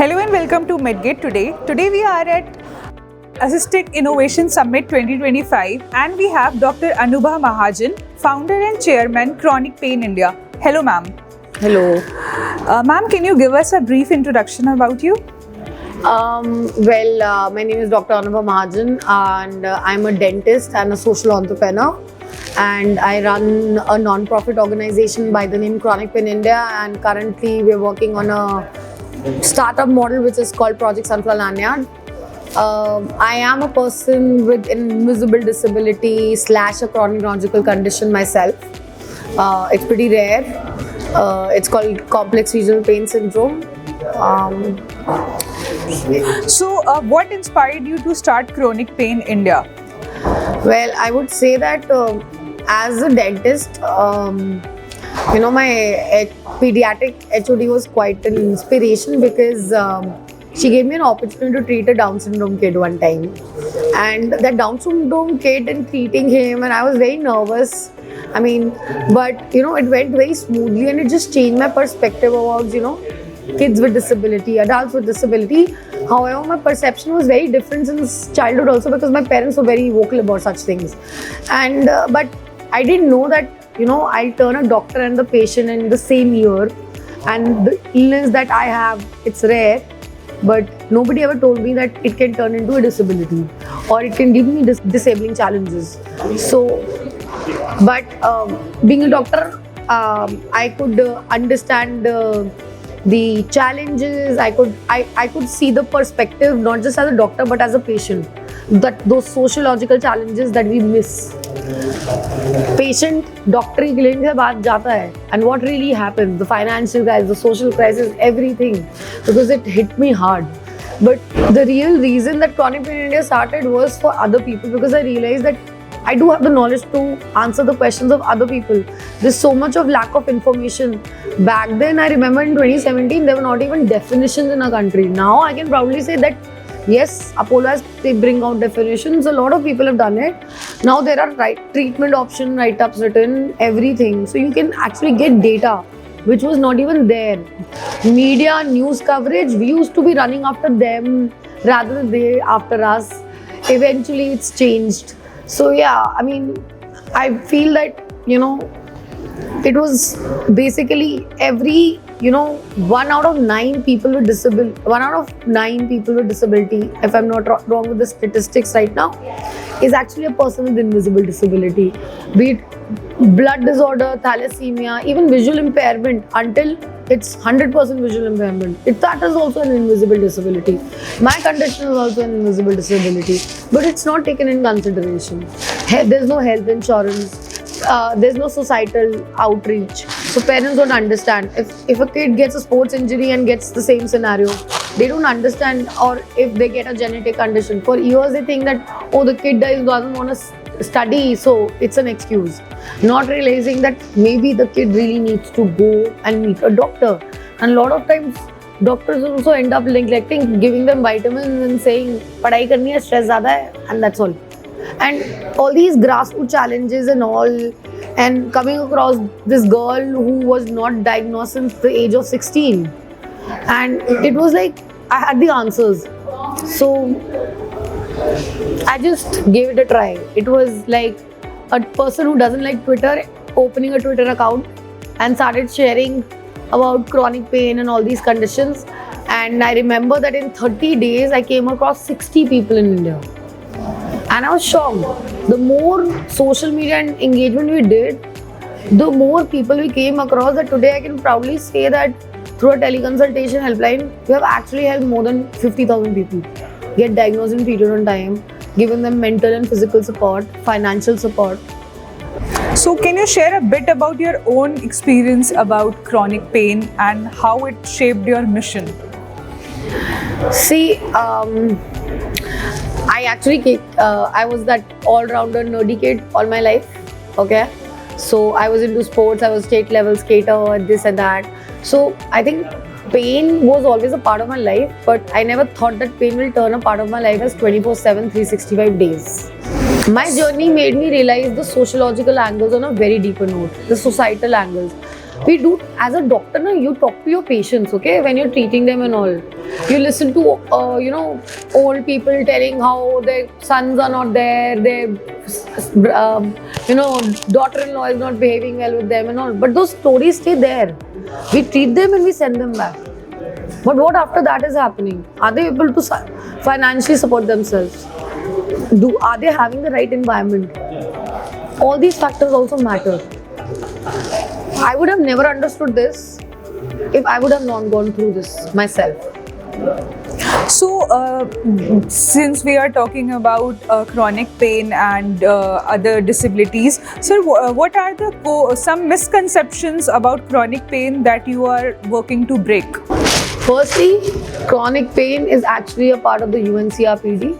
Hello and welcome to Medgate today. Today we are at Assisted Innovation Summit 2025 and we have Dr. Anubha Mahajan, founder and chairman Chronic Pain India. Hello ma'am. Hello. Ma'am, can you give us a brief introduction about you? My name is Dr. Anubha Mahajan and I'm a dentist and a social entrepreneur, and I run a non-profit organization by the name Chronic Pain India, and currently we're working on a startup model which is called Project Sunflower Lanyard. I am a person with invisible disability / a chronic neurological condition myself. It's pretty rare. It's called complex regional pain syndrome. So, what inspired you to start Chronic Pain India? Well, I would say that as a dentist, my pediatric HOD was quite an inspiration because she gave me an opportunity to treat a Down syndrome kid one time. And that Down syndrome kid and treating him, and I was very nervous. But it went very smoothly and it just changed my perspective about, kids with disability, adults with disability. However, my perception was very different since childhood also because my parents were very vocal about such things. And but I didn't know that, I'll turn a doctor and the patient in the same year, and the illness that I have, it's rare. But nobody ever told me that it can turn into a disability or it can give me disabling challenges. Being a doctor, I could understand the challenges. I could see the perspective not just as a doctor but as a patient, that those sociological challenges that we miss. Patient doctor की clinic से बात जाता है, and what really happened, the financial crisis, the social crisis, everything, because it hit me hard. But the real reason that Chronic Pain India started was for other people, because I realized that I do have the knowledge to answer the questions of other people. There's so much of lack of information. Back then, I remember in 2017, there were not even definitions in our country. Now I can proudly say that yes, Apollo has, they bring out definitions. A lot of people have done it. Now there are treatment option write-ups written, everything. So you can actually get data which was not even there. Media, news coverage, we used to be running after them rather than they after us. Eventually it's changed. So yeah, I feel that, it was basically every, 1 out of 9 people with disability, if I'm not wrong with the statistics right now, is actually a person with invisible disability. Be it blood disorder, thalassemia, even visual impairment, until it's 100% visual impairment. That is also an invisible disability. My condition is also an invisible disability, but it's not taken in consideration. There's no health insurance. There's no societal outreach. So parents don't understand. If a kid gets a sports injury and gets the same scenario, they don't understand. Or if they get a genetic condition, for years they think that, the kid doesn't want to study, so it's an excuse. Not realizing that maybe the kid really needs to go and meet a doctor. And a lot of times, doctors also end up neglecting, giving them vitamins and saying, "Padhai karni hai, stress zyada hai," and that's all. And all these grassroots challenges and all, and coming across this girl who was not diagnosed since the age of 16, and it was like I had the answers, so I just gave it a try. It was like a person who doesn't like Twitter opening a Twitter account and started sharing about chronic pain and all these conditions. And I remember that in 30 days I came across 60 people in India. And I was shocked. The more social media and engagement we did, the more people we came across, that today I can proudly say that through a teleconsultation helpline, we have actually helped more than 50,000 people get diagnosed and treated on time, given them mental and physical support, financial support. So, can you share a bit about your own experience about chronic pain and how it shaped your mission? See, I was that all-rounder nerdy kid all my life, okay? So I was into sports, I was state level skater, this and that. So I think pain was always a part of my life, but I never thought that pain will turn a part of my life as 24/7, 365 days. My journey made me realize the sociological angles on a very deeper note, the societal angles. We do, as a doctor, no, you talk to your patients, okay, when you're treating them and all. You listen to, old people telling how their sons are not there, their, daughter-in-law is not behaving well with them and all. But those stories stay there. We treat them and we send them back. But what after that is happening? Are they able to financially support themselves? Are they having the right environment? All these factors also matter. I would have never understood this if I would have not gone through this myself. So, since we are talking about chronic pain and other disabilities, sir, what are the some misconceptions about chronic pain that you are working to break? Firstly, chronic pain is actually a part of the UNCRPD.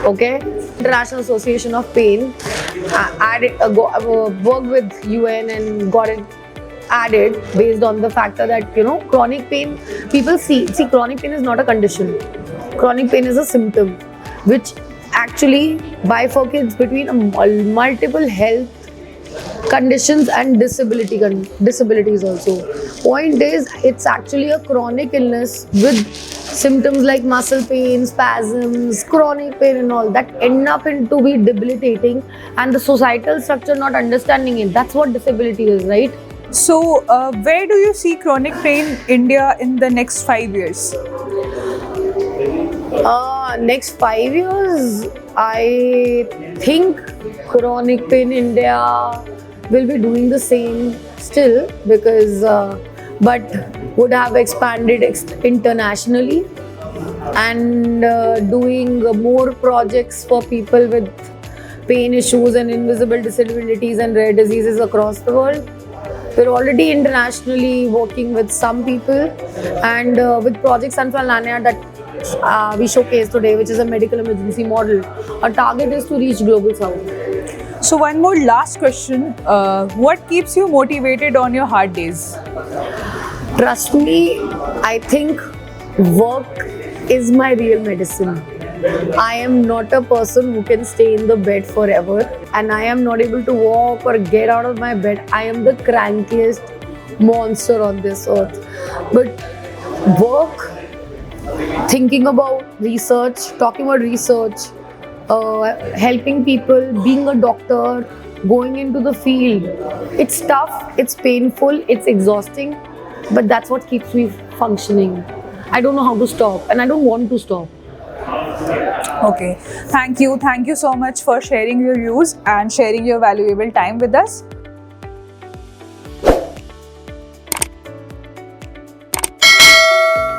Okay, International Association of Pain worked with UN and got it added based on the factor that chronic pain, people see chronic pain is not a condition. Chronic pain is a symptom which actually bifurcates between multiple health conditions and disabilities also. Point is, it's actually a chronic illness with symptoms like muscle pain, spasms, chronic pain and all that end up into be debilitating, and the societal structure not understanding it. That's what disability is, right? So, where do you see chronic pain India in the next 5 years? Next 5 years, I think chronic pain India will be doing the same still, because but would have expanded internationally and doing more projects for people with pain issues and invisible disabilities and rare diseases across the world. We're already internationally working with some people, and with Project Sunflower Lanyard that we showcased today, which is a medical emergency model. Our target is to reach Global South. So, one more last question. What keeps you motivated on your hard days? Trust me, I think work is my real medicine. I am not a person who can stay in the bed forever, and I am not able to walk or get out of my bed. I am the crankiest monster on this earth. But work, thinking about research, talking about research, helping people, being a doctor, going into the field, it's tough, it's painful, it's exhausting, but that's what keeps me functioning. I don't know how to stop, and I don't want to stop. Okay, thank you so much for sharing your views and sharing your valuable time with us.